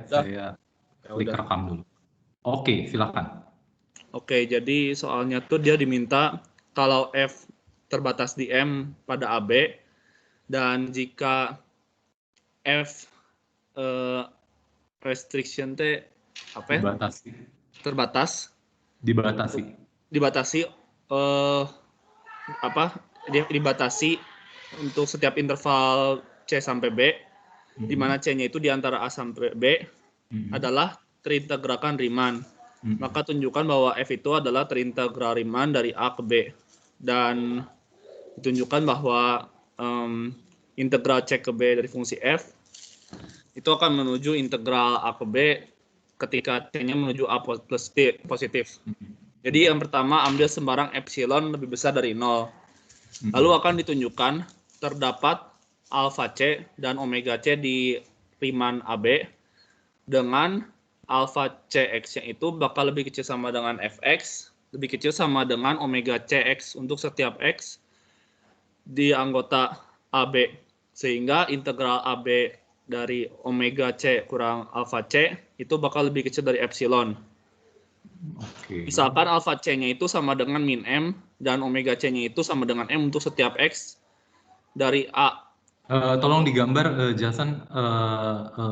saya klik rekam dulu. Oke, silakan. Oke, jadi soalnya tuh dia diminta kalau F terbatas di M pada AB, dan jika F restriction T apa ya? Dibatasi dibatasi untuk setiap interval C sampai B, di mana C-nya itu di antara A sampai B adalah terintegralkan Riemann. Maka tunjukkan bahwa F itu adalah terintegral Riemann dari A ke B, dan ditunjukkan bahwa integral C ke B dari fungsi F itu akan menuju integral A ke B ketika C-nya menuju A positif. Jadi yang pertama, ambil sembarang epsilon lebih besar dari 0. Lalu akan ditunjukkan terdapat alpha C dan omega C di Riemann AB dengan alpha Cx yang itu bakal lebih kecil sama dengan Fx, lebih kecil sama dengan omega Cx untuk setiap X di anggota AB. Sehingga integral AB dari omega C kurang alpha C itu bakal lebih kecil dari epsilon. Misalkan alpha C-nya itu sama dengan min M dan omega C-nya itu sama dengan M untuk setiap X dari A. Tolong digambar, Jason,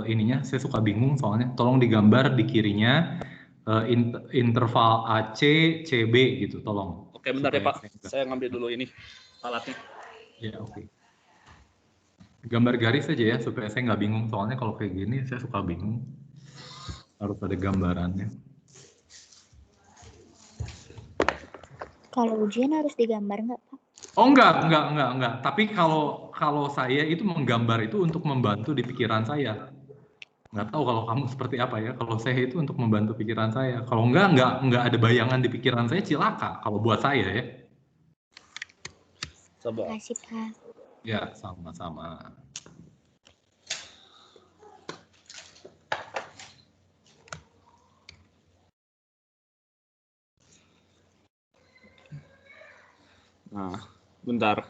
ininya saya suka bingung soalnya. Tolong digambar di kirinya interval AC, CB gitu, tolong. Oke, bentar ya Pak. Saya ngambil dulu ini alatnya. Ya, oke. Gambar garis aja ya, supaya saya nggak bingung. Soalnya kalau kayak gini saya suka bingung. Harus ada gambarannya. Kalau ujian harus digambar nggak, Pak? Oh enggak. Tapi kalau saya itu menggambar itu untuk membantu di pikiran saya. Nggak tahu kalau kamu seperti apa ya. Kalau saya itu untuk membantu pikiran saya. Kalau enggak ada bayangan di pikiran saya, cilaka. Kalau buat saya ya. Terima kasih, Pak. Ya, sama-sama. Nah, bentar.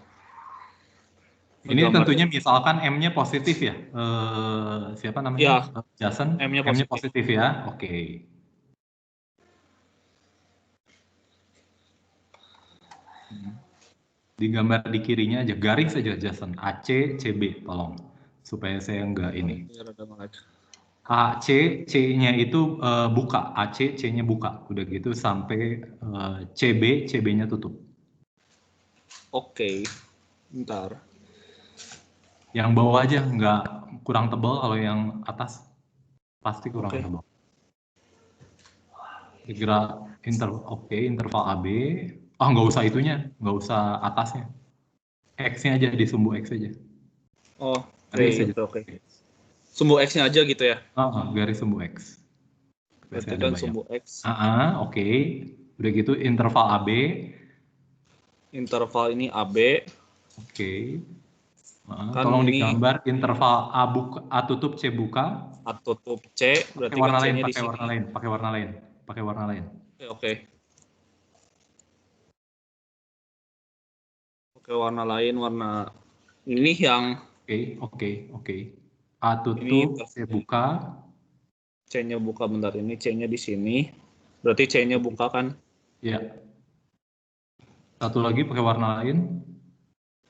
Ini tentunya misalkan M-nya positif ya. Siapa namanya? Ya, Jason. M-nya positif ya. Oke. Digambar di kirinya aja, garis aja Jason. AC, CB, tolong. Supaya saya enggak ini. AC, C-nya itu buka. AC, C-nya buka. Udah gitu sampai CB, CB-nya tutup. Oke, bentar. Yang bawah aja, nggak kurang tebal. Kalau yang atas pasti kurang tebal. Kira interval AB. Nggak usah itunya, nggak usah atasnya. X-nya aja, di sumbu X aja. Oh, oke. Sumbu X-nya aja gitu ya? Garis sumbu X. Berarti kan sumbu X. Oke. Udah gitu interval AB. Interval ini AB. Oke. Kan tolong ini digambar interval A tutup, C buka. A tutup C, berarti pakai warna kan C-nya lain, di sini. Pakai warna lain. Oke. Oke, warna lain, warna ini yang Oke. A tutup, C buka. C-nya buka, bentar, ini C-nya di sini. Berarti C-nya buka kan? Ya. Satu lagi pakai warna lain.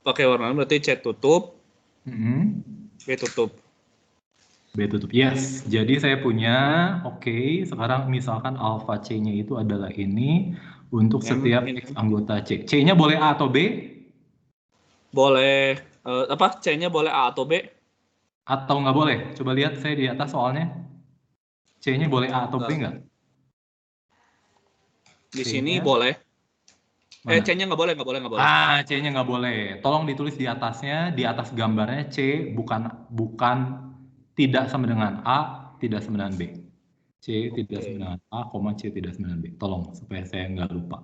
Pakai warna lain berarti C tutup, B tutup. B tutup, yes. Jadi saya punya, sekarang misalkan alpha C-nya itu adalah ini untuk setiap X anggota C. C-nya boleh A atau B? Boleh, C-nya boleh A atau B? Atau nggak boleh? Coba lihat saya di atas soalnya. C-nya boleh A atau B nggak? Di sini boleh. C-nya nggak boleh. C-nya nggak boleh. Tolong ditulis di atasnya, di atas gambarnya C bukan tidak sama dengan A, tidak sama dengan B. C tidak sama dengan A, C tidak sama dengan B. Tolong supaya saya nggak lupa.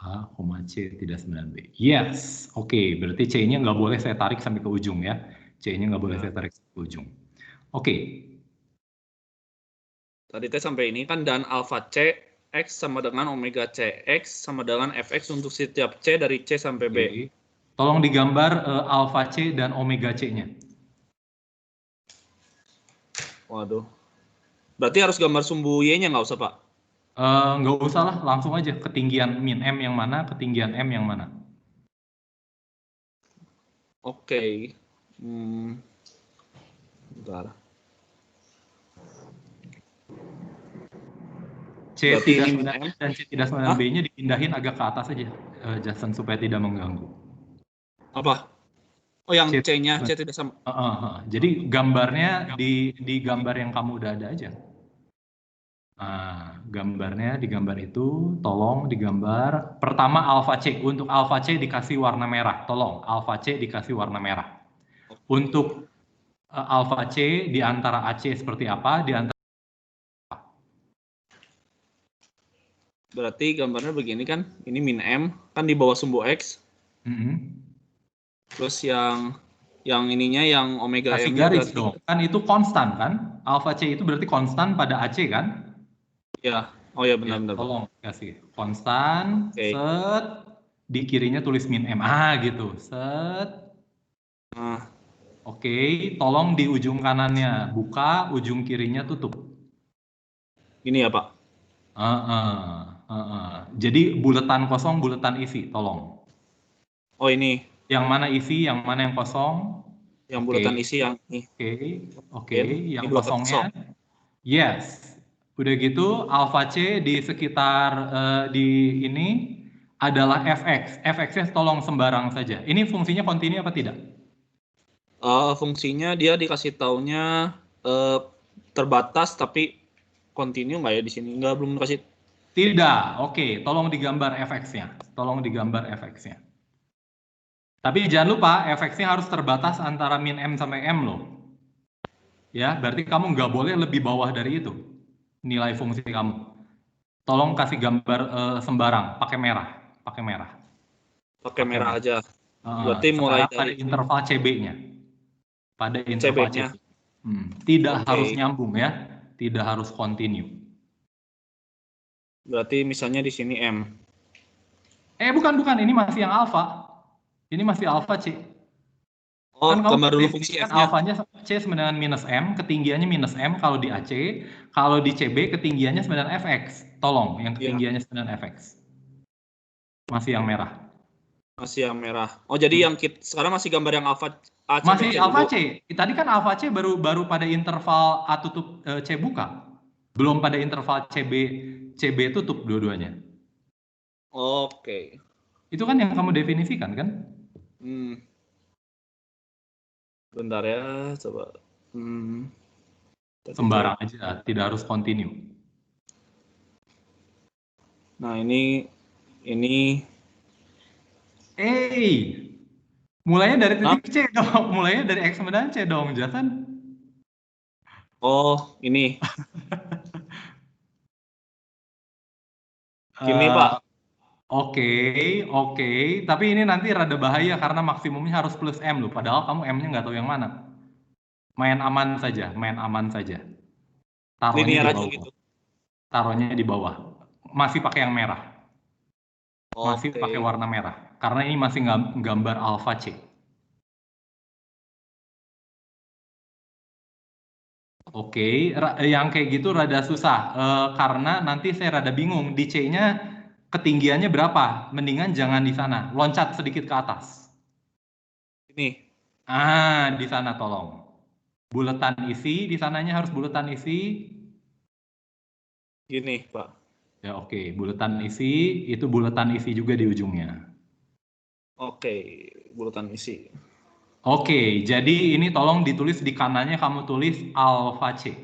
A, C tidak sama dengan B. Yes, berarti C-nya nggak boleh saya tarik sampai ke ujung ya. C-nya nggak boleh saya tarik sampai ke ujung. Tadi sampai ini kan, dan alpha C X sama dengan omega C X sama dengan Fx untuk setiap C dari C sampai B. Tolong digambar alpha C dan omega C-nya. Waduh. Berarti harus gambar sumbu Y-nya nggak usah, Pak? Nggak usah lah, langsung aja ketinggian min M yang mana, ketinggian M yang mana. Oke. Bentar. C Berarti tidak ini sembilan min M. dan C tidak 9B-nya dipindahin agak ke atas aja, Jason, supaya tidak mengganggu. Apa? Oh, yang C C-nya, C tidak sama. Jadi gambarnya di gambar yang kamu udah ada aja. Nah, gambarnya di gambar itu, tolong digambar. Pertama alfa C. Untuk alfa C dikasih warna merah. Tolong, alfa C dikasih warna merah. Untuk alfa C di antara AC seperti apa? Di antara Berarti gambarnya begini kan, ini min M, kan di bawah sumbu X. Terus yang ininya, yang omega kasih M-nya garis berarti dong. Kan itu konstan kan? Alfa C itu berarti konstan pada AC kan? ya. Oh ya, benar-benar. Tolong kasih konstan, Oke. set, di kirinya tulis min M. Gitu, set. Nah, Oke, tolong di ujung kanannya buka, ujung kirinya tutup. ini ya, Pak. Jadi buletan kosong, buletan isi, tolong. Oh, ini. Yang mana isi, yang mana yang kosong? Yang buletan isi yang ini. Oke, yang ini buletan kosongnya. kosong. Yes. Udah gitu, alfa C di sekitar di ini adalah fx. Fx-nya tolong sembarang saja. Ini fungsinya kontinu apa tidak? Fungsinya dia dikasih taunya terbatas, tapi kontinu nggak ya di sini? Nggak, belum dikasih. Tidak. Oke, tolong digambar fx-nya. Tolong digambar fx-nya. Tapi jangan lupa fx-nya harus terbatas antara min M sampai M loh. Ya, berarti kamu nggak boleh lebih bawah dari itu nilai fungsi kamu. Tolong kasih gambar sembarang, pakai merah, pakai merah. Pakai merah aja. Berarti mulai dari pada interval CB-nya. Pada interval CB-nya. Tidak harus nyambung ya, tidak harus kontinu. Berarti misalnya di sini M. Bukan, ini masih yang alfa. Ini masih alfa C. Oh, kan gambar dulu fungsi F-nya. Alfanya C sama dengan minus M, ketinggiannya minus M kalau di AC, kalau di CB ketinggiannya sama dengan Fx. Tolong, yang ketinggiannya sama dengan Fx. Masih yang merah. Masih yang merah. Oh, jadi yang sekarang masih gambar yang alfa A, masih alfa C. Tadi kan alfa C baru pada interval A tutup C buka. Belum pada interval CB tutup dua-duanya. Oke. Itu kan yang kamu definisikan kan? Bentar ya, coba. Sembarang aja, tidak harus kontinu. Nah, ini mulainya dari titik C dong, mulainya dari X sama dengan C dong, Jason. Oh, ini. Gini, Pak. Oke. Tapi ini nanti rada bahaya karena maksimumnya harus plus M loh. Padahal kamu M-nya nggak tahu yang mana. Main aman saja. Taruhnya di bawah. Gitu. Taruhnya di bawah. Masih pakai yang merah. Masih pakai warna merah. Karena ini masih gambar alfa C. Oke, yang kayak gitu rada susah. Karena nanti saya rada bingung. Di C-nya ketinggiannya berapa? Mendingan jangan di sana. Loncat sedikit ke atas. Ini. Di sana tolong. Buletan isi, di sananya harus buletan isi. Gini, Pak. Ya oke, buletan isi, itu buletan isi juga di ujungnya. Oke, buletan isi. Oke, jadi ini tolong ditulis di kanannya kamu tulis alfa C.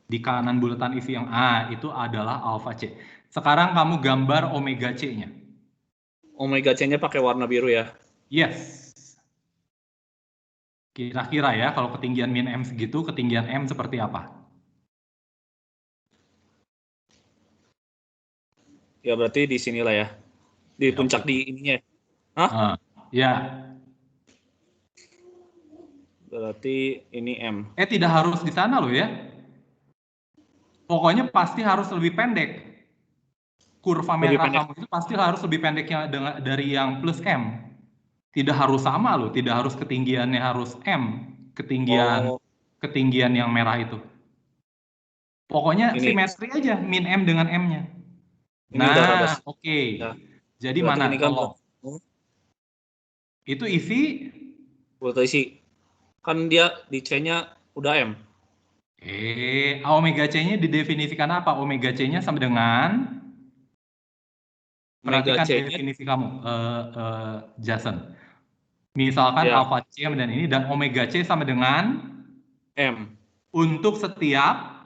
Di kanan buletan isi yang A itu adalah alfa C. Sekarang kamu gambar omega C-nya. Omega C-nya pakai warna biru ya? Yes. Kira-kira ya, kalau ketinggian min M segitu, ketinggian M seperti apa? Ya, berarti di sinilah ya. Di puncak di ininya. Hah? Ya. Berarti ini M. Tidak harus di sana loh ya. Pokoknya pasti harus lebih pendek. Kurva merah kamu itu pasti harus lebih pendeknya dari yang plus M. Tidak harus sama loh, tidak harus ketinggiannya harus M. Ketinggian yang merah itu. Pokoknya Ini. simetri aja, min M dengan M-nya. Ini udah rada. Nah, oke. Ya. Jadi Berarti mana? ini kan Tolong. Itu isi. Voltasi. Kan dia di C-nya udah M. Omega C-nya didefinisikan apa? Omega C-nya sama dengan... Perhatikan definisi kamu, Jason. Misalkan Ya. alpha C dan ini, dan omega C sama dengan... M. Untuk setiap...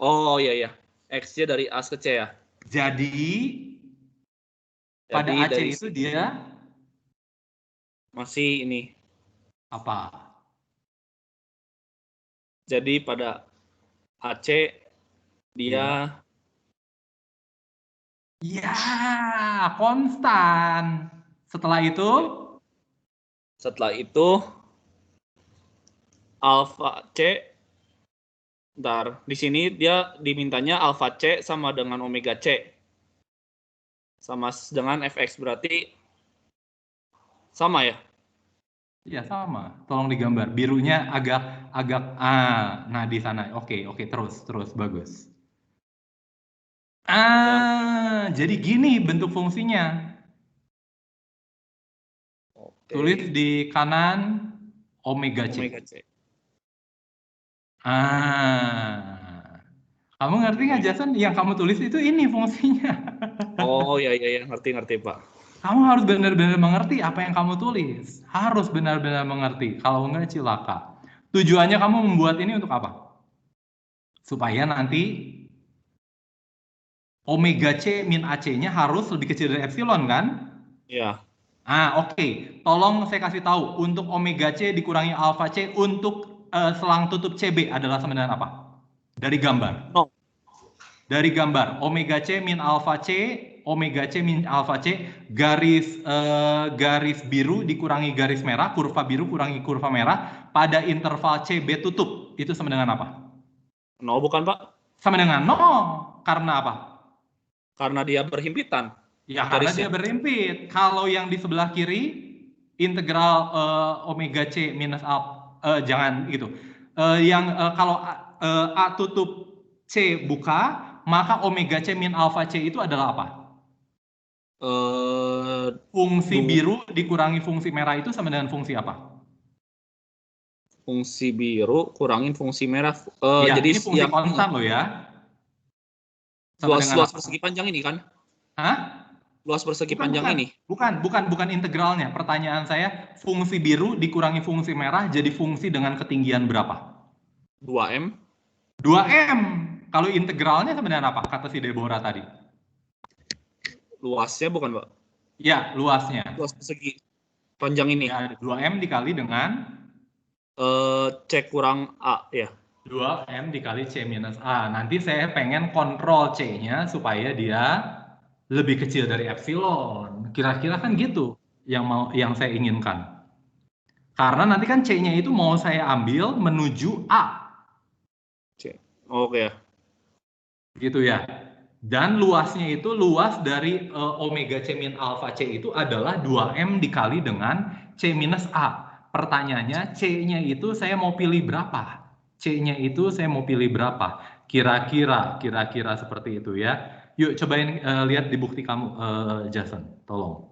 Oh iya. X-nya dari A ke C ya. Jadi pada AC dari itu dia... Masih ini. Apa? Jadi pada AC dia... Ya, konstan. Setelah itu alpha C. Bentar, di sini dia dimintanya alpha C sama dengan omega C. Sama dengan fx, berarti sama ya? ya sama. Tolong digambar. Birunya agak nah di sana. Oke, terus bagus. Jadi gini bentuk fungsinya. Tulis di kanan omega C. Kamu ngerti nggak, Jason? Yang kamu tulis itu ini fungsinya. Oh iya, ngerti Pak. Kamu harus benar-benar mengerti apa yang kamu tulis. Harus benar-benar mengerti. Kalau enggak cilaka. Tujuannya kamu membuat ini untuk apa? Supaya nanti omega C min AC-nya harus lebih kecil dari epsilon kan? Iya. Oke. Tolong saya kasih tahu. Untuk omega C dikurangi alpha C untuk selang tutup CB adalah sama dengan apa? Dari gambar. No. Dari gambar. Omega C min alpha C, omega C min alpha C, garis biru dikurangi garis merah, kurva biru kurangi kurva merah, pada interval CB tutup. Itu sama dengan apa? No, bukan Pak. Sama dengan no. Karena apa? Karena dia berhimpitan. Ya, karena dia berhimpit. Kalau yang di sebelah kiri, integral omega C minus alpha, jangan gitu. Kalau A tutup C buka, maka omega C min alpha C itu adalah apa? Fungsi biru dikurangi fungsi merah itu sama dengan fungsi apa? Fungsi biru kurangin fungsi merah. Jadi ini fungsi konstan loh ya. Luas persegi panjang ini kan? Hah? Luas persegi panjang ini? Bukan integralnya. Pertanyaan saya, fungsi biru dikurangi fungsi merah jadi fungsi dengan ketinggian berapa? 2M. 2M. Kalau integralnya sama dengan apa? Kata si Deborah tadi. Luasnya bukan, Pak? Ya, luasnya. Luas persegi panjang ini. Ya, 2M dikali dengan? C kurang A, ya. 2M dikali C minus A. Nanti saya pengen kontrol C-nya supaya dia lebih kecil dari epsilon. Kira-kira kan gitu yang saya inginkan. Karena nanti kan C-nya itu mau saya ambil menuju A. C. Oke ya. Gitu ya. Dan luasnya itu luas dari omega C min alpha C itu adalah 2M dikali dengan C minus A. Pertanyaannya C-nya itu saya mau pilih berapa? C-nya itu saya mau pilih berapa? Kira-kira seperti itu ya. Yuk cobain lihat di bukti kamu, Jason. Tolong.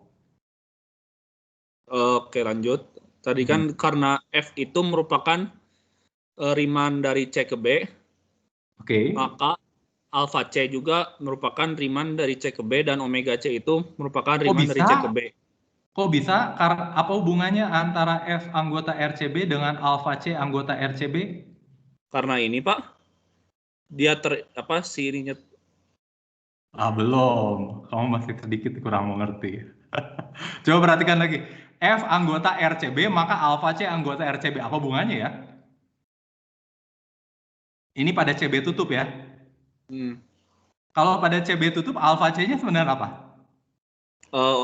Oke, lanjut. Tadi kan karena F itu merupakan Riemann dari C ke B. Oke. Maka alpha C juga merupakan Riemann dari C ke B dan omega C itu merupakan Riemann dari C ke B. Kok bisa? Karena apa hubungannya antara F anggota RCB dengan alpha C anggota RCB? Karena ini, Pak. Dia sirinya. Belum. Kamu masih sedikit kurang mengerti. Coba perhatikan lagi. F anggota RCB, maka alpha C anggota RCB. Apa hubungannya ya? Ini pada CB tutup ya? Kalau pada CB tutup, alpha C-nya sebenarnya apa?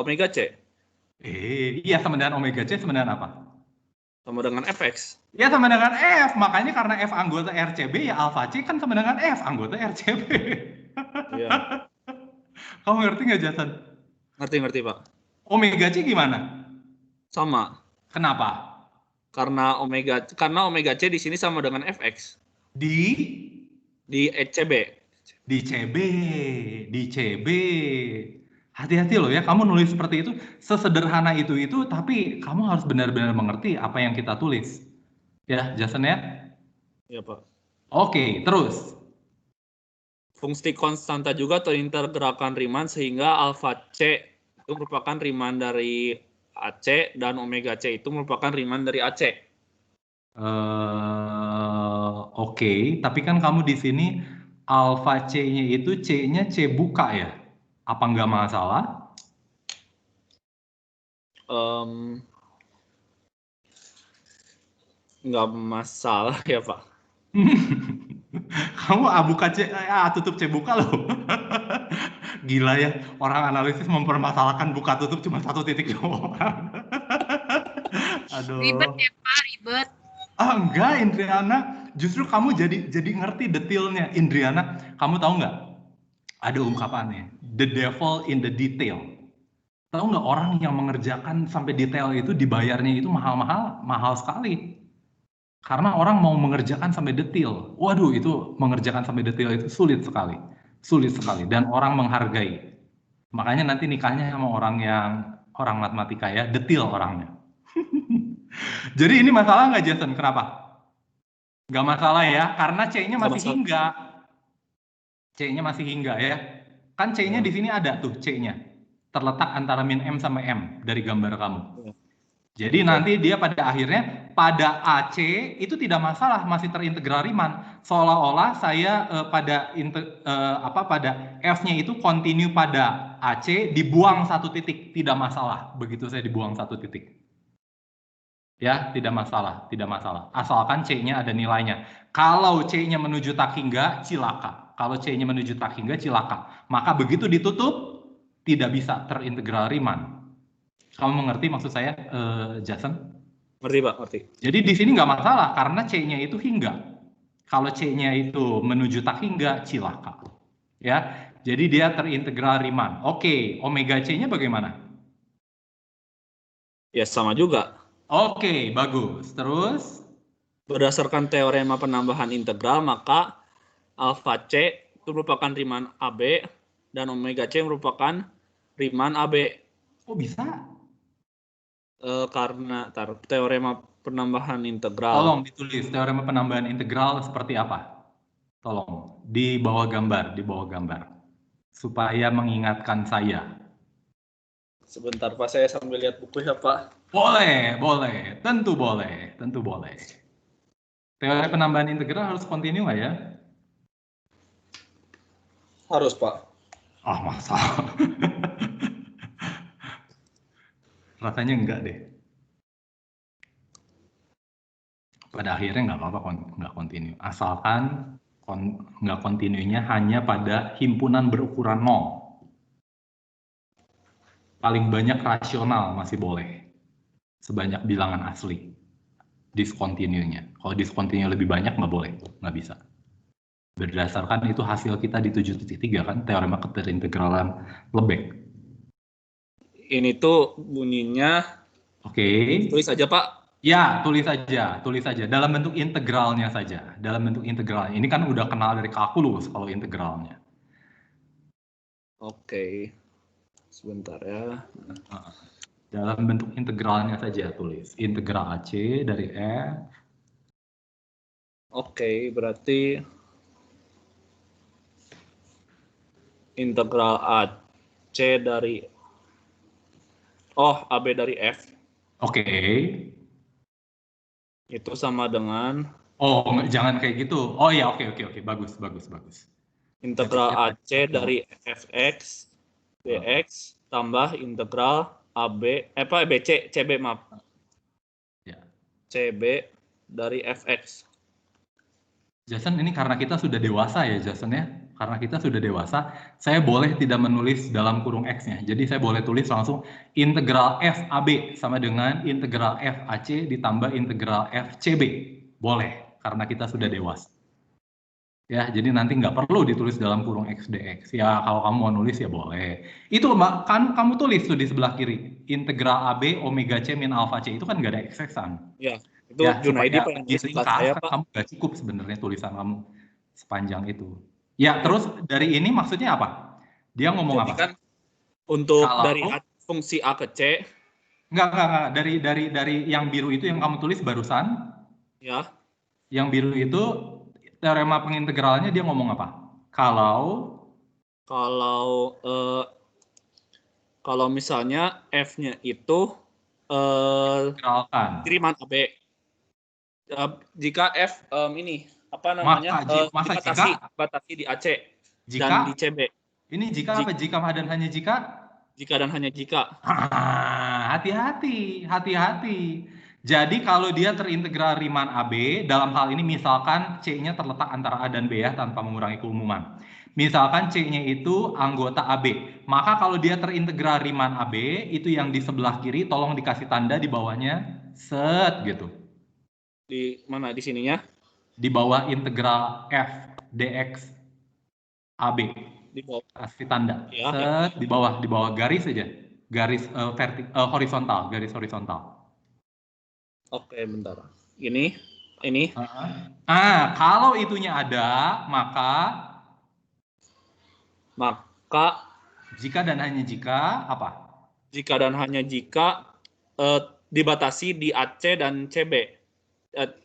Omega C. Iya, sama dengan omega C sama dengan apa? Sama dengan fx. Ya, sama dengan F. Makanya karena F anggota RCB, ya alpha C kan sama dengan F anggota RCB. Iya. Kamu ngerti nggak, Jason? Ngerti, Pak. Omega C gimana? Sama. Kenapa? Karena omega C di sini sama dengan fx. Di Di CB. Di CB. Hati-hati loh ya, kamu nulis seperti itu, sesederhana itu, tapi kamu harus benar-benar mengerti apa yang kita tulis. Ya, Jason ya? Ya, Pak. Oke, terus. Fungsi konstanta juga terintegralkan Riemann sehingga alfa C itu merupakan Riemann dari AC dan omega C itu merupakan Riemann dari AC. Oke, tapi kan kamu di sini alfa C-nya itu C-nya C buka ya? Apa nggak masalah? Nggak masalah ya, Pak. Kamu buka C, tutup C buka loh. Gila ya, orang analisis mempermasalahkan buka tutup cuma satu titik doang. Aduh. Ribet ya Pak, ribet. Enggak, Indriana. Justru kamu jadi ngerti detailnya. Indriana, kamu tahu nggak? Ada ungkapannya, the devil in the detail. Tahu nggak, orang yang mengerjakan sampai detail itu dibayarnya itu mahal sekali. Karena orang mau mengerjakan sampai detail. Waduh, itu mengerjakan sampai detail itu sulit sekali. Dan orang menghargai. Makanya nanti nikahnya sama orang matematika ya, detail orangnya. Jadi ini masalah nggak, Jason? Kenapa? Nggak masalah ya, karena C-nya masih hingga. C-nya masih hingga ya. Kan C-nya di sini ada tuh C-nya. Terletak antara min M sama M dari gambar kamu. Jadi nanti dia pada akhirnya pada AC itu tidak masalah, masih terintegral Riemann. Seolah-olah saya pada F-nya itu kontinu pada AC, dibuang satu titik, tidak masalah. Begitu saya dibuang satu titik. Ya, tidak masalah. Asalkan C-nya ada nilainya. Kalau C-nya menuju tak hingga, cilaka. Maka begitu ditutup, tidak bisa terintegral Riemann. Kamu mengerti maksud saya, Jason? Ngerti, Pak, ngerti. Jadi di sini nggak masalah, karena C-nya itu hingga. Kalau C-nya itu menuju tak hingga, cilaka. Ya, jadi dia terintegral Riemann. Oke, omega C-nya bagaimana? Ya, sama juga. Oke, bagus. Terus? Berdasarkan teorema penambahan integral, maka alfa C itu merupakan Riemann AB dan omega C merupakan Riemann AB. Oh, bisa? Karena teorema penambahan integral. Tolong ditulis teorema penambahan integral seperti apa? Tolong di bawah gambar, supaya mengingatkan saya. Sebentar Pak, saya sambil lihat buku ya Pak. Boleh, tentu boleh. Teori penambahan integral harus kontinu nggak ya? Harus Pak. Masa? Rasanya enggak deh. Pada akhirnya nggak apa-apa nggak kontinu. Asalkan nggak kontinunya hanya pada himpunan berukuran 0. Paling banyak rasional masih boleh. Sebanyak bilangan asli. Discontinue-nya. Kalau discontinue lebih banyak nggak boleh. Nggak bisa. Berdasarkan itu hasil kita di 7.3 kan, teorema keterintegralan Lebesgue. Ini tuh bunyinya. Oke. Tulis aja Pak. Ya, tulis aja. Dalam bentuk integralnya saja. Ini kan udah kenal dari kalkulus kalau integralnya. Oke. Sebentar ya. Dalam bentuk integralnya saja tulis. Integral AC dari F. Oke, berarti integral AC dari AB dari F. Oke. Itu sama dengan jangan kayak gitu. Oh ya, oke. Bagus. Integral AC dari Fx dx tambah integral CB maaf. Ya. CB dari Fx. Jason, ini karena kita sudah dewasa ya, Jason ya. Karena kita sudah dewasa, saya boleh tidak menulis dalam kurung X-nya. Jadi saya boleh tulis langsung integral FAB sama dengan integral FAC ditambah integral FCB. Boleh, karena kita sudah dewasa. Ya, jadi nanti nggak perlu ditulis dalam kurung X dx. Ya, kalau kamu mau nulis ya boleh. Itu Mbak, kan kamu tulis tuh di sebelah kiri. Integral AB omega C min alpha C itu kan nggak ada X-X-an. Ya, itu ya, Junaidi Pak yang ringkas, saya, Pak. Kamu nggak cukup sebenarnya tulisan kamu. Sepanjang itu. Ya, terus dari ini maksudnya apa? Dia ngomong Jadi apa? kan untuk Kalau- dari fungsi A ke C, Enggak. Dari yang biru itu yang kamu tulis barusan, ya, yang biru itu teorema pengintegralnya dia ngomong apa? Kalau kalau misalnya F-nya itu integralkan, Riemann AB. Jika F ini apa namanya dibatasi di AC dan di CB. Ini jika apa? Jika dan hanya jika? Jika dan hanya jika. Hati-hati. Jadi kalau dia terintegral Riemann AB, dalam hal ini misalkan C-nya terletak antara A dan B ya, tanpa mengurangi keumuman. Misalkan C-nya itu anggota AB, maka kalau dia terintegral Riemann AB, itu yang di sebelah kiri tolong dikasih tanda di bawahnya, set gitu. Di mana di sininya? Di bawah integral F dx AB. Di bawah. Kasih tanda. Ya, set ya. Di bawah garis aja. Garis horizontal, garis horizontal. Oke, bentar. Ini. Kalau itunya ada, maka jika dan hanya jika apa? Jika dan hanya jika dibatasi di AC dan CB.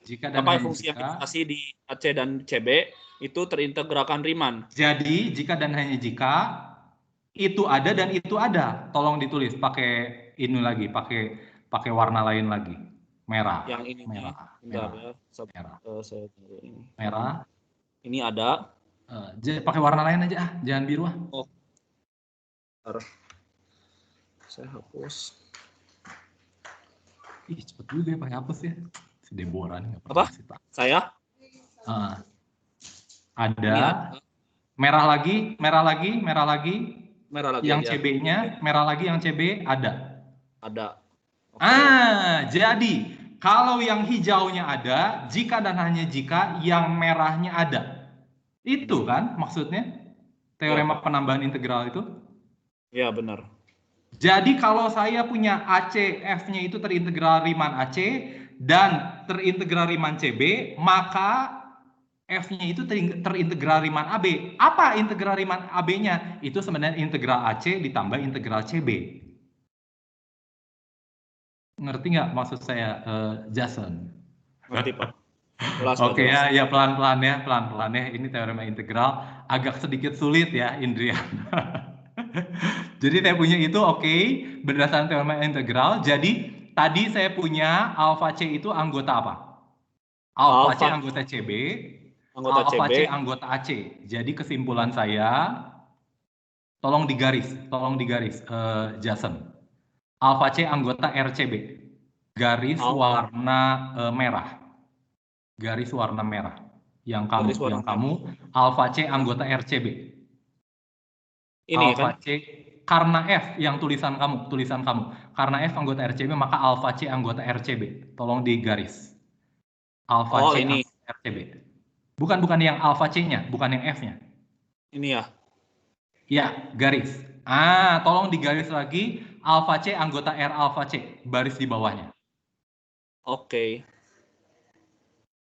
Jika dan apa hanya fungsi jika, yang dibatasi di AC dan CB itu terintegralkan Riemann. Jadi jika dan hanya jika itu ada dan itu ada, tolong ditulis pakai ini lagi, pakai warna lain lagi, merah. Yang ini merah. Merah. Ini ada. Pakai warna lain aja, jangan biru ah. Oh. Saya hapus. Ih, cepet juga ya pakai hapus ya. Si Deborah nih. Apa? Saya? Ada. Merah lagi. Yang aja. CB-nya, merah lagi yang CB ada. Ada. Okay. Jadi kalau yang hijaunya ada, jika dan hanya jika yang merahnya ada. Itu kan maksudnya teorema penambahan integral itu? Ya, benar. Jadi kalau saya punya AC, F-nya itu terintegral Riemann AC dan terintegral Riemann CB, maka F-nya itu terintegral Riemann AB. Apa integral Riemann AB-nya? Itu sebenarnya integral AC ditambah integral CB. Ngerti nggak maksud saya, Jason? Ngerti, Pak. Oke ya pelan-pelan ya. Ini teorema integral agak sedikit sulit ya, Indrian. Jadi saya punya itu berdasarkan teorema integral. Jadi tadi saya punya alfa C itu anggota apa? Alfa C anggota CB, alfa C anggota AC. Jadi kesimpulan saya, tolong digaris, Jason. Alfa C anggota RCB, garis warna merah. Garis warna merah. Yang kamu alfa C anggota RCB. Ini alfa C karena F yang tulisan kamu. Karena F anggota RCB maka alfa C anggota RCB. Tolong digaris. Alfa C ini anggota RCB. Bukan yang alfa C-nya, bukan yang F-nya. Ini ya. Ya, garis. Tolong digaris lagi alfa C anggota R alfa C, baris di bawahnya. Oke.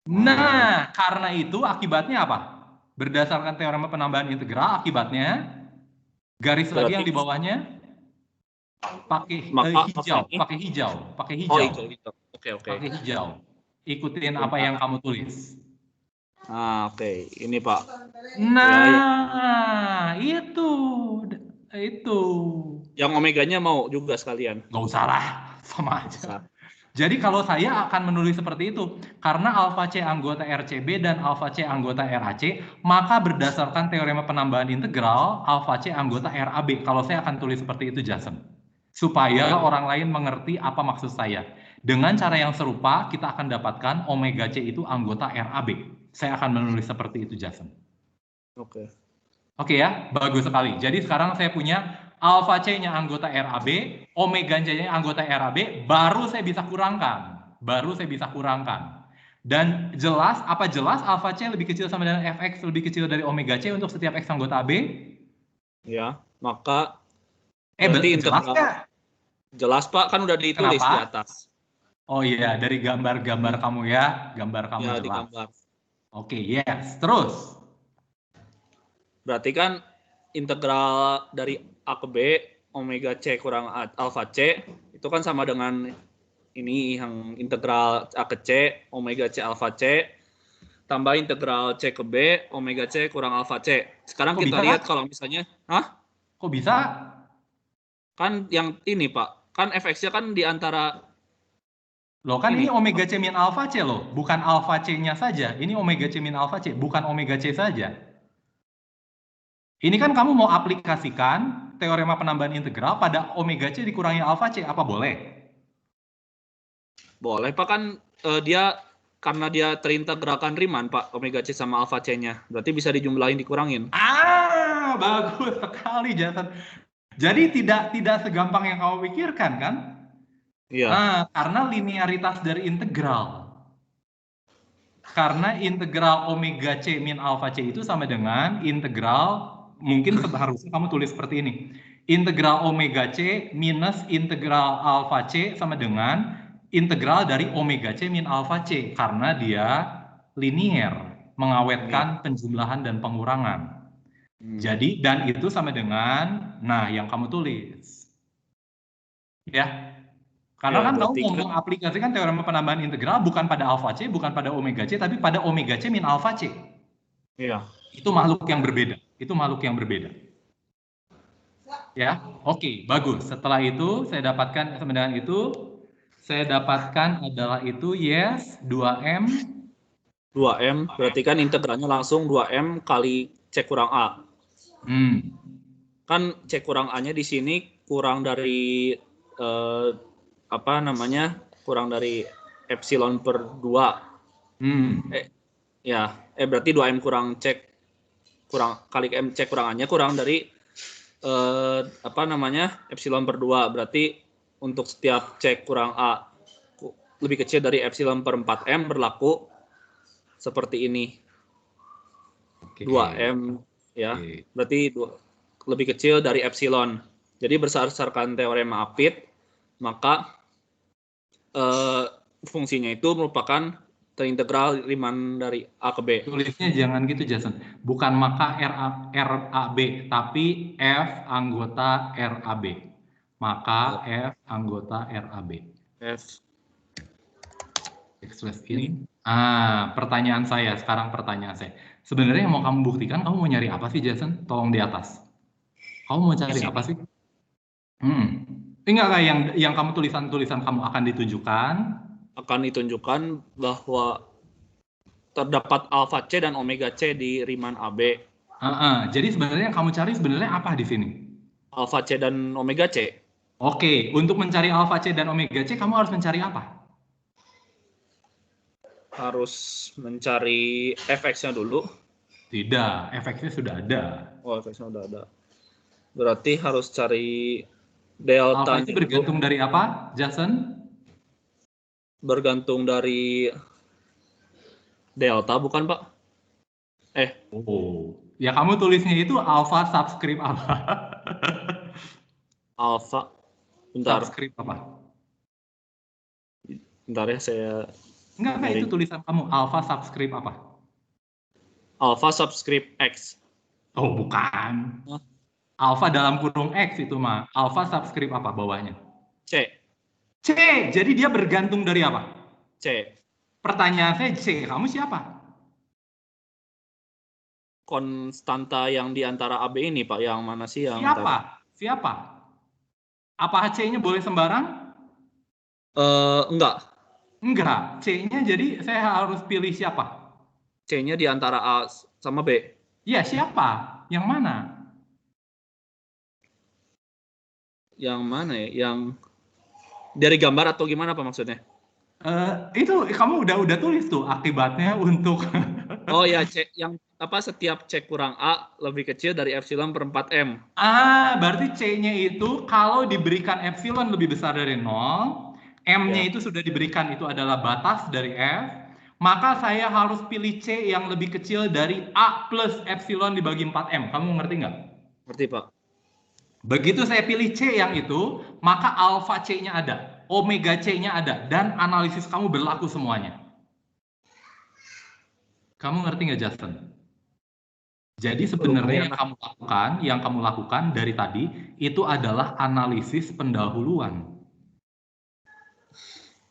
Nah, karena itu akibatnya apa? Berdasarkan teorema penambahan integral, akibatnya garis lagi yang di bawahnya pakai hijau. Pakai hijau. Oke. Pakai hijau. Ikutin apa yang kamu tulis. Oke. Ini, Pak. Nah, itu. Yang omeganya mau juga sekalian. Nggak usah lah, sama aja. Jadi kalau saya akan menulis seperti itu, karena alfa C anggota RCB dan alfa C anggota RAC, maka berdasarkan teorema penambahan integral, alfa C anggota RAB. Kalau saya akan tulis seperti itu, Jason. Supaya orang lain mengerti apa maksud saya. Dengan cara yang serupa, kita akan dapatkan omega C itu anggota RAB. Saya akan menulis seperti itu, Jason. Oke ya, bagus sekali. Jadi sekarang saya punya alfa C-nya anggota RAB, omega C-nya anggota RAB, baru saya bisa kurangkan. Dan jelas alfa C lebih kecil sama dengan Fx lebih kecil dari omega C untuk setiap X anggota AB? Ya, maka jelas nggak? Jelas, Pak, kan udah ditulis di atas. Oh iya, dari gambar kamu ya, gambar kamu jelas. Di gambar. Oke, yes. Terus Berarti kan integral dari A ke B, omega C kurang alfa C, itu kan sama dengan ini yang integral A ke C, omega C alfa C, tambah integral C ke B, omega C kurang alfa C. Sekarang Kok kita bisa? lihat kalau misalnya, Kok bisa? kan yang ini Pak, kan fx-nya kan di antara Loh kan ini omega C min alfa C loh, bukan alfa C-nya saja. Ini omega C min alfa C, bukan omega C saja. Ini kan kamu mau aplikasikan teorema penambahan integral pada omega C dikurangi alfa C, apa boleh? Boleh Pak, kan dia karena dia terintegralkan Riemann Pak, omega C sama alfa C-nya. Berarti bisa dijumlahin dikurangin. Bagus sekali Jason. Jadi tidak segampang yang kamu pikirkan kan? Iya. Karena linearitas dari integral. Karena integral omega C min alfa C itu sama dengan integral, mungkin seharusnya kamu tulis seperti ini. Integral omega C minus integral alfa C sama dengan integral dari omega C min alfa C. Karena dia linear, mengawetkan penjumlahan dan pengurangan. Jadi, dan itu sama dengan, nah yang kamu tulis. Ya. Karena kan kamu mau mengaplikasikan teorema penambahan integral bukan pada alfa C, bukan pada omega C, tapi pada omega C min alfa C. Iya. Itu makhluk yang berbeda. Itu makhluk yang berbeda. Ya, oke, bagus. Setelah itu saya dapatkan sama dengan itu, saya dapatkan adalah itu yes 2M. 2M berarti kan integralnya langsung 2M kali C kurang A. Kan C kurang A-nya di sini kurang dari kurang dari epsilon per 2. Berarti 2M kurang C kurang kali M C kurang A-nya kurang dari epsilon per 2. Berarti untuk setiap C kurang A lebih kecil dari epsilon per 4M berlaku seperti ini. 2M ya. Berarti lebih kecil dari epsilon. Jadi berdasarkan teorema Apit, maka fungsinya itu merupakan terintegral Riemann dari A ke B. Tulisnya jangan gitu Jason. Bukan maka RAB, tapi F anggota RAB. Maka F anggota RAB. F. Express in. Pertanyaan saya, sekarang pertanyaan saya. Sebenarnya yang mau kamu buktikan, kamu mau nyari apa sih Jason? Tolong di atas. Kamu mau cari apa sih? Enggak yang kamu tulisan kamu akan ditunjukkan. Akan ditunjukkan bahwa terdapat alfa C dan omega C di Riemann AB. Jadi sebenarnya yang kamu cari sebenarnya apa di sini? Alfa C dan omega C. Oke, untuk mencari alfa C dan omega C, kamu harus mencari apa? Harus mencari fx-nya dulu. Tidak, fx-nya sudah ada. Oh, fx-nya sudah ada. Berarti harus cari delta. Alfa itu bergantung dari apa, Jason? Bergantung dari delta, bukan Pak? Ya kamu tulisnya itu alfa subscript apa? Alfa. Bentar. Subscript apa? Bentar ya, saya... Enggak, itu tulisan kamu. Alfa subscript apa? Alfa subscript X. Oh, bukan. Alfa dalam kurung X itu mah. Alfa subscript apa bawahnya? C. C. Jadi dia bergantung dari apa? C. Pertanyaan saya, C. Kamu siapa? Konstanta yang di antara AB ini, Pak. Yang mana sih yang... Siapa? Apa C-nya boleh sembarang? Enggak. Enggak. C-nya jadi saya harus pilih siapa? C-nya di antara A sama B. Ya, siapa? Yang mana? Yang mana ya? Yang dari gambar atau gimana Pak maksudnya? Itu kamu udah tulis tuh akibatnya untuk... Oh ya, C yang setiap C kurang A lebih kecil dari epsilon per 4M. Berarti C-nya itu kalau diberikan epsilon lebih besar dari 0, M-nya itu sudah diberikan itu adalah batas dari F, maka saya harus pilih C yang lebih kecil dari A plus epsilon dibagi 4M. Kamu ngerti nggak? Ngerti, Pak. Begitu saya pilih C yang itu, maka alfa C-nya ada, omega C-nya ada, dan analisis kamu berlaku semuanya. Kamu ngerti nggak, Justin? Jadi sebenarnya yang kamu lakukan dari tadi itu adalah analisis pendahuluan.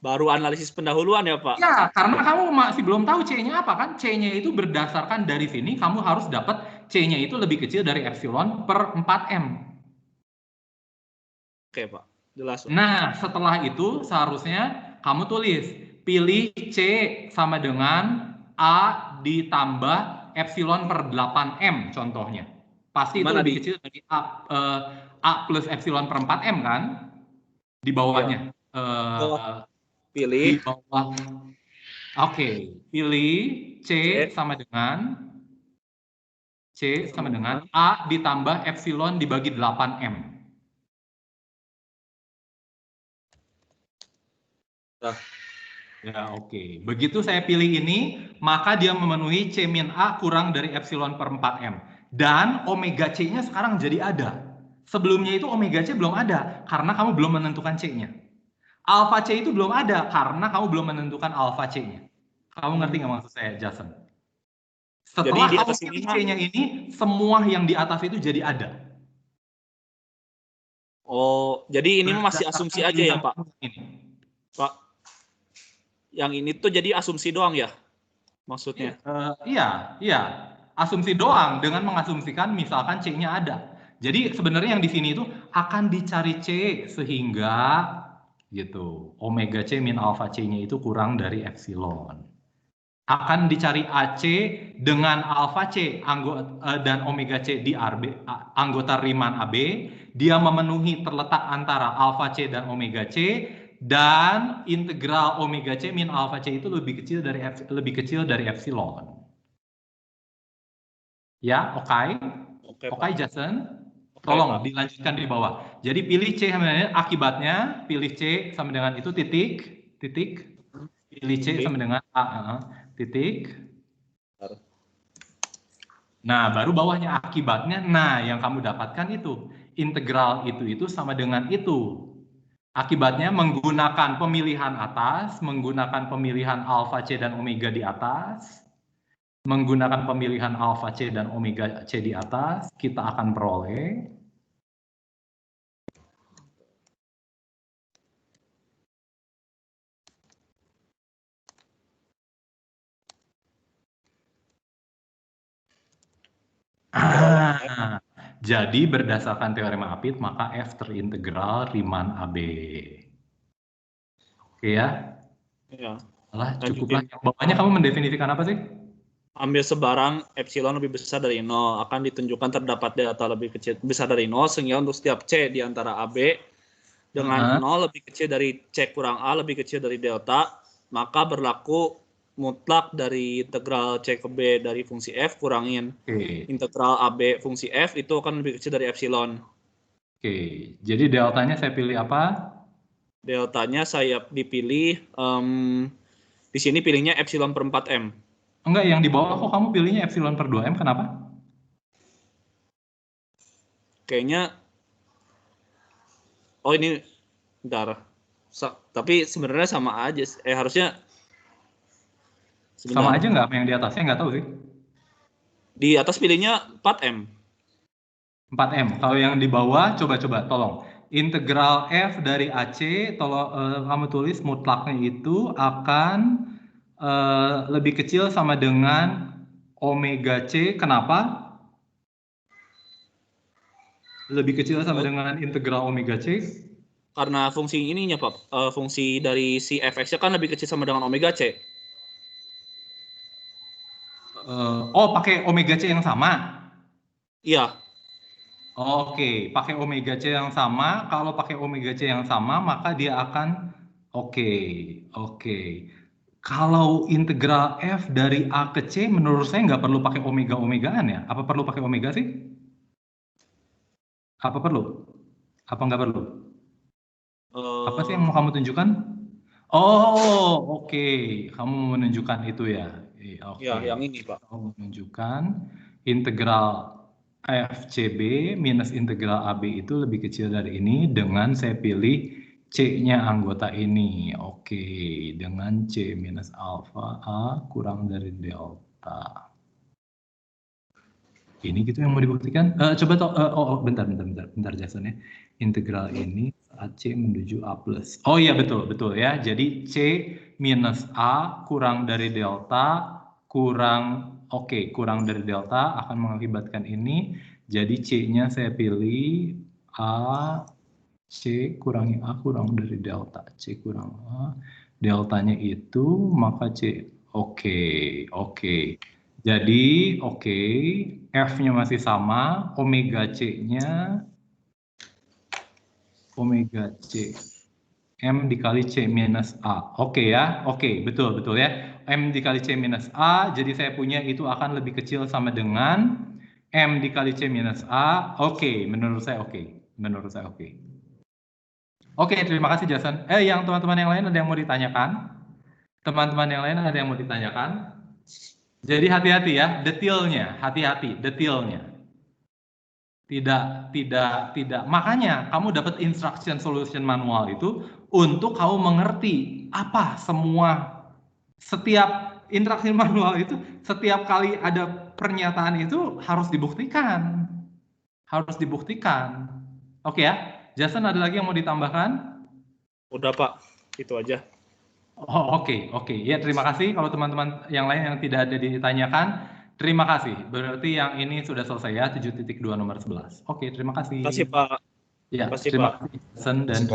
Baru analisis pendahuluan ya, Pak? Ya, karena kamu masih belum tahu C-nya apa kan? C-nya itu berdasarkan dari sini kamu harus dapat C-nya itu lebih kecil dari epsilon per 4M. Oke, Pak. Jelas, Pak. Nah, setelah itu seharusnya kamu tulis, pilih C sama dengan A ditambah epsilon per 8M contohnya. Pasti itu lebih kecil dari A plus epsilon per 4M kan? Di bawahnya. Pilih. Di bawah. Oke, pilih C sama dengan A ditambah epsilon dibagi 8M. Ya, oke. Begitu saya pilih ini, maka dia memenuhi C min A kurang dari epsilon per 4M. Dan omega C-nya sekarang jadi ada. Sebelumnya itu omega C belum ada, karena kamu belum menentukan C-nya. Alpha C itu belum ada, karena kamu belum menentukan alpha C-nya. Kamu ngerti nggak maksud saya, Jason? Setelah jadi kamu pilih C-nya ini, semua yang di atas itu jadi ada. Oh, jadi ini masih asumsi aja ya, Pak? Pak, yang ini tuh jadi asumsi doang ya? Maksudnya? Iya. Asumsi doang dengan mengasumsikan misalkan C-nya ada. Jadi sebenarnya yang di sini itu akan dicari C sehingga gitu. Omega C min alpha C-nya itu kurang dari epsilon. Akan dicari AC dengan alpha C dan omega C di anggota Riemann AB. Dia memenuhi terletak antara alpha C dan omega C. Dan integral omega C min alpha C itu lebih kecil dari epsilon. Ya, oke, Jason. Tolong dilanjutkan di bawah. Jadi pilih C sama dengan akibatnya, pilih C sama dengan itu titik. Pilih C sama dengan A, titik. Nah, baru bawahnya akibatnya. Nah, yang kamu dapatkan itu integral itu sama dengan itu. Akibatnya menggunakan pemilihan atas, menggunakan pemilihan alpha C dan omega di atas, menggunakan pemilihan alpha C dan omega C di atas, kita akan peroleh jadi berdasarkan teorema Apit, maka F terintegral Riemann AB. Oke ya? Iya. Cukuplah. Yang bawahnya kamu mendefinisikan apa sih? Ambil sebarang epsilon lebih besar dari 0 akan ditunjukkan terdapat delta lebih kecil besar dari 0 sehingga untuk setiap C di antara AB dengan 0 lebih kecil dari C kurang A lebih kecil dari delta, maka berlaku mutlak dari integral C ke B dari fungsi F kurangin integral AB fungsi F itu akan lebih kecil dari epsilon. Oke, jadi deltanya saya pilih apa? Deltanya saya dipilih di sini pilihnya epsilon per 4M. Enggak, yang di bawah kok kamu pilihnya epsilon per 2M, kenapa? Kayaknya, oh ini, bentar. Tapi sebenarnya sama aja. Harusnya. Sama aja nggak sama yang di atasnya, nggak tahu sih. Di atas pilihnya 4M. 4M. Kalau yang di bawah, coba tolong. Integral F dari AC, tolong kamu tulis mutlaknya itu akan lebih kecil sama dengan omega C. Kenapa? Lebih kecil sama dengan integral omega C? Karena fungsi ininya, Pak. Fungsi dari si fx-nya kan lebih kecil sama dengan omega C. Pakai omega C yang sama? Iya. Oke, pakai omega C yang sama. Kalau pakai omega C yang sama, maka dia akan oke. Kalau integral F dari A ke C, menurut saya nggak perlu pakai omega-omegaan ya? Apa perlu pakai omega sih? Apa perlu? Apa nggak perlu? Apa sih yang mau kamu tunjukkan? Oh, oke. Kamu menunjukkan itu ya? Ya, yang ini, Pak. Kamu menunjukkan integral FCB minus integral AB itu lebih kecil dari ini dengan saya pilih C-nya anggota ini. Oke, dengan C minus alpha A kurang dari delta. Ini gitu yang mau dibuktikan. Coba bentar Jason ya. Integral ini saat C menuju A plus. Oh iya betul ya. Jadi C minus A kurang dari delta kurang dari delta akan mengakibatkan ini. Jadi C-nya saya pilih A, C kurangi A kurang dari delta. C kurang A, deltanya itu maka C. Oke. Jadi F-nya masih sama, omega C-nya omega C M dikali C minus A. Oke ya, betul ya. M dikali C minus A, jadi saya punya itu akan lebih kecil sama dengan M dikali C minus A. Menurut saya oke. Oke, terima kasih Jason. Yang teman-teman yang lain ada yang mau ditanyakan? Teman-teman yang lain ada yang mau ditanyakan? Jadi hati-hati ya, detailnya. Tidak. Makanya kamu dapat instruction solution manual itu untuk kamu mengerti apa setiap instruction manual itu setiap kali ada pernyataan itu harus dibuktikan. Oke ya. Jason ada lagi yang mau ditambahkan? Udah Pak, itu aja. Oke. Ya, terima kasih. Kalau teman-teman yang lain yang tidak ada ditanyakan, terima kasih. Berarti yang ini sudah selesai ya, 7.2 nomor 11. Oke, terima kasih. Terima kasih Pak. Ya, terima kasih Jason dan